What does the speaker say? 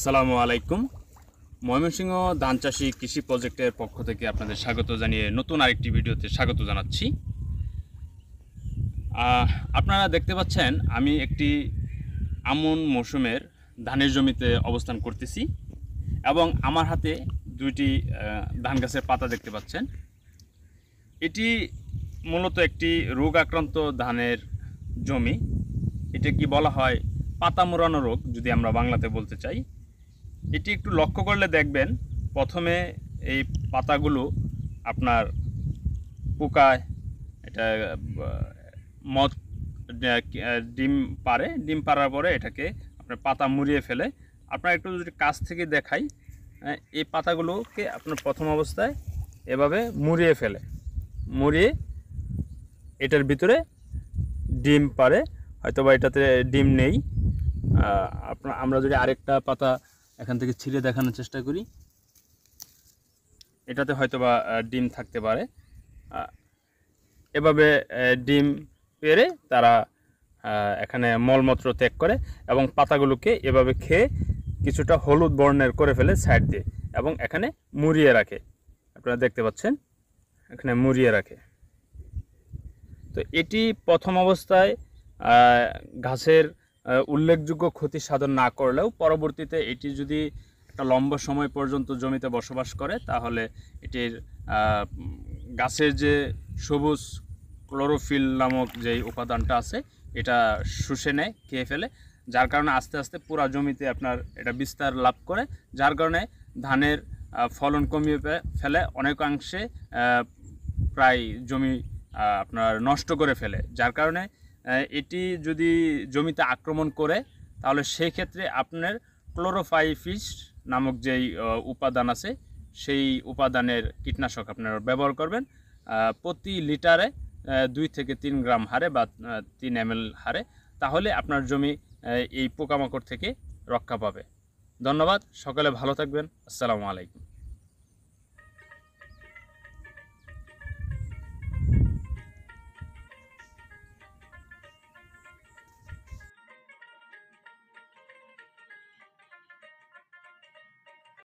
আসসালামু আলাইকুম। ময়মনসিংহ ধান চাষি কৃষি প্রজেক্টের পক্ষ থেকে আপনাদের স্বাগত জানিয়ে নতুন আরেকটি ভিডিওতে স্বাগত জানাচ্ছি। আপনারা দেখতে পাচ্ছেন আমি একটি আমন মৌসুমের ধানের জমিতে অবস্থান করতেছি এবং আমার হাতে দুইটি ধান গাছের পাতা দেখতে পাচ্ছেন। এটি মূলত একটি রোগ আক্রান্ত ধানের জমি। এটা কি বলা হয় পাতা মোড়ানো রোগ, যদি আমরা বাংলাতে বলতে চাই। এটি একটু লক্ষ্য করলে দেখবেন প্রথমে এই পাতাগুলো আপনার পোকায় এটা মদ ডিম পারে, ডিম পাড়ার পরে এটাকে আপনার পাতা মুড়িয়ে ফেলে। আপনার একটু যদি কাছ থেকে দেখাই, এই পাতাগুলোকে আপনার প্রথম অবস্থায় এভাবে মুড়িয়ে ফেলে, মুড়িয়ে এটার ভিতরে ডিম পারে, হয়তো বা এটাতে ডিম নেই। আমরা যদি আরেকটা পাতা এখান থেকে ছিঁড়ে দেখানোর চেষ্টা করি, এটাতে হয়তো বা ডিম থাকতে পারে। এভাবে ডিম পেড়ে তারা এখানে মলমূত্র ত্যাগ করে এবং পাতাগুলোকে এভাবে খেয়ে কিছুটা হলুদ বর্ণের করে ফেলে সাইড দিয়ে এবং এখানে মুড়িয়ে রাখে। আপনারা দেখতে পাচ্ছেন এখানে মুড়িয়ে রাখে। তো এটি প্রথম অবস্থায় ঘাসের উল্লেখযোগ্য ক্ষতি সাধন না করলেও পরবর্তীতে এটি যদি একটা লম্বা সময় পর্যন্ত জমিতে বসবাস করে, তাহলে এটির গাছের যে সবুজ ক্লোরোফিল নামক যেই উপাদানটা আছে এটা শুষে নেয়, খেয়ে ফেলে, যার কারণে আস্তে আস্তে পুরো জমিতে আপনার এটা বিস্তার লাভ করে, যার কারণে ধানের ফলন কমিয়ে ফেলে, অনেকাংশে প্রায় জমি আপনার নষ্ট করে ফেলে। যার কারণে এটি যদি জমিতে আক্রমণ করে, তাহলে সেই ক্ষেত্রে আপনার ক্লোরোফাইরিফাস নামক যেই উপাদান আছে সেই উপাদানের কীটনাশক আপনারা ব্যবহার করবেন প্রতি লিটারে 2 থেকে 3 গ্রাম হারে বা 3 ml হারে। তাহলে আপনার জমি এই পোকামাকড় থেকে রক্ষা পাবে। ধন্যবাদ, সকলে ভালো থাকবেন। আসসালামু আলাইকুম।